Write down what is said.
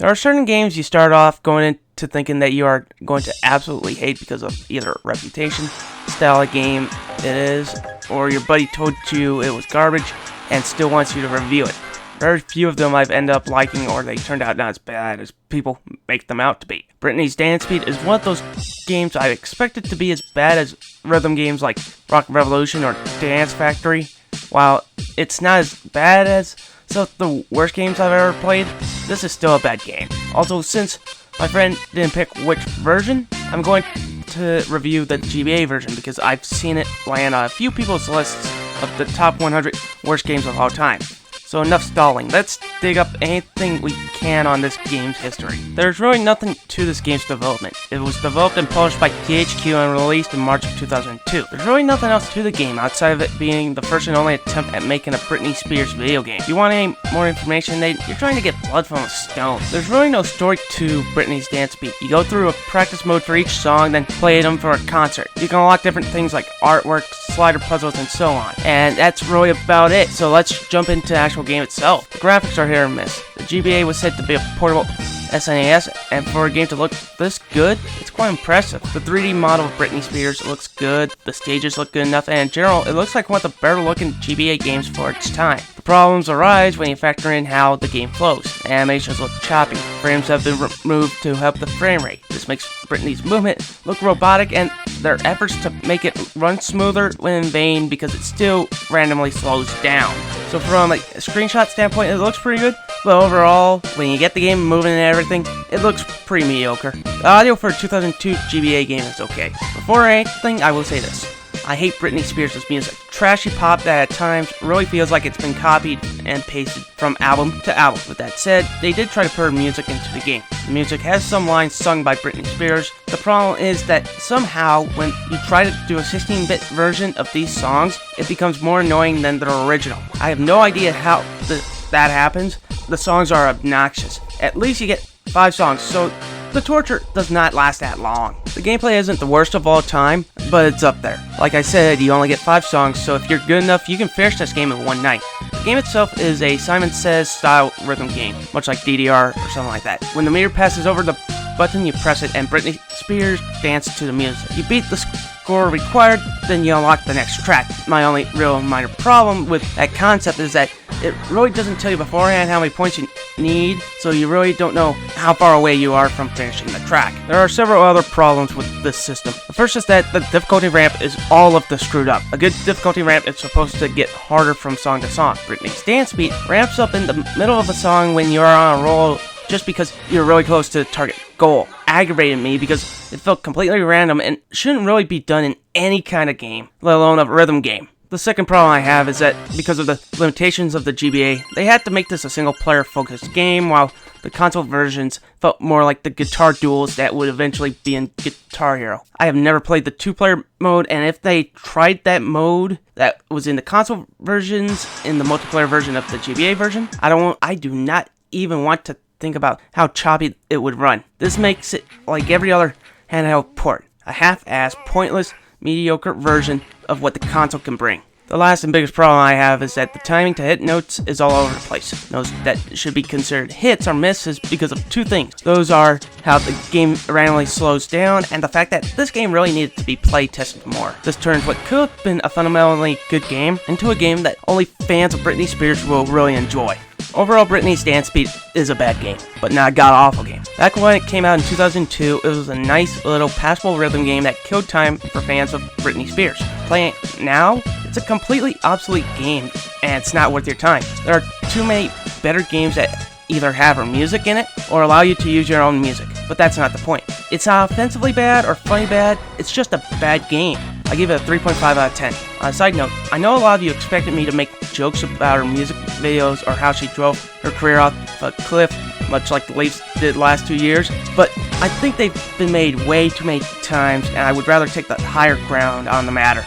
There are certain games you start off going into thinking that you are going to absolutely hate because of either reputation, style of game it is, or your buddy told you it was garbage and still wants you to review it. Very few of them I've ended up liking, or they turned out not as bad as people make them out to be. Britney's Dance Beat is one of those games I expected to be as bad as rhythm games like Rock Revolution or Dance Factory. While it's not as bad as some of the worst games I've ever played, this is still a bad game. Also, since my friend didn't pick which version, I'm going to review the GBA version because I've seen it land on a few people's lists of the top 100 worst games of all time. So enough stalling, let's dig up anything we can on this game's history. There's really nothing to this game's development. It was developed and published by THQ and released in March of 2002. There's really nothing else to the game outside of it being the first and only attempt at making a Britney Spears video game. If you want any more information, you're trying to get blood from a stone. There's really no story to Britney's Dance Beat. You go through a practice mode for each song, then play them for a concert. You can unlock different things like artwork, slider puzzles, and so on. And that's really about it. So let's jump into the actual game itself. The graphics are hit or miss. The GBA was said to be a portable SNES, and for a game to look this good, it's quite impressive. The 3D model of Britney Spears looks good, the stages look good enough, and in general, it looks like one of the better looking GBA games for its time. The problems arise when you factor in how the game flows. The animations look choppy, frames have been removed to help the frame rate. This makes Britney's movement look robotic, and their efforts to make it run smoother went in vain because it still randomly slows down. So from a screenshot standpoint, it looks pretty good, but overall, when you get the game moving and everything, it looks pretty mediocre. The audio for a 2002 GBA game is okay. Before anything, I will say this. I hate Britney Spears' music. Trashy pop that at times really feels like it's been copied and pasted from album to album. With that said, they did try to put her music into the game. The music has some lines sung by Britney Spears. The problem is that somehow, when you try to do a 16-bit version of these songs, it becomes more annoying than the original. I have no idea how that happens. The songs are obnoxious. At least you get 5 songs, so the torture does not last that long. The gameplay isn't the worst of all time, but it's up there. Like I said, you only get 5 songs, so if you're good enough, you can finish this game in one night. The game itself is a Simon Says style rhythm game, much like DDR or something like that. When the meter passes over the button, you press it, and Britney Spears dances to the music. You beat the score required, then you unlock the next track. My only real minor problem with that concept is that it really doesn't tell you beforehand how many points you need, so you really don't know how far away you are from finishing the track. There are several other problems with this system. The first is that the difficulty ramp is all of the screwed up. A good difficulty ramp is supposed to get harder from song to song. Britney's Dance Beat ramps up in the middle of a song when you're on a roll just because you're really close to the target goal. Aggravated me because it felt completely random and shouldn't really be done in any kind of game, let alone a rhythm game. The second problem I have is that because of the limitations of the GBA, they had to make this a single-player focused game, while the console versions felt more like the guitar duels that would eventually be in Guitar Hero. I have never played the 2-player mode, and if they tried that mode that was in the console versions in the multiplayer version of the GBA version, I do not even want to think about how choppy it would run. This makes it like every other handheld port, a half-assed, pointless, mediocre version of what the console can bring. The last and biggest problem I have is that the timing to hit notes is all over the place. Notes that should be considered hits are misses because of 2 things. Those are how the game randomly slows down, and the fact that this game really needed to be play tested more. This turns what could have been a fundamentally good game into a game that only fans of Britney Spears will really enjoy. Overall, Britney's Dance Beat is a bad game, but not a god-awful game. Back when it came out in 2002, it was a nice little passable rhythm game that killed time for fans of Britney Spears. Playing it now, it's a completely obsolete game, and it's not worth your time. There are too many better games that either have her music in it, or allow you to use your own music, but that's not the point. It's not offensively bad or funny bad, it's just a bad game. I give it a 3.5 out of 10. On a side note, I know a lot of you expected me to make jokes about her music videos or how she drove her career off a cliff, much like the Leafs did last 2 years, but I think they've been made way too many times, and I would rather take the higher ground on the matter.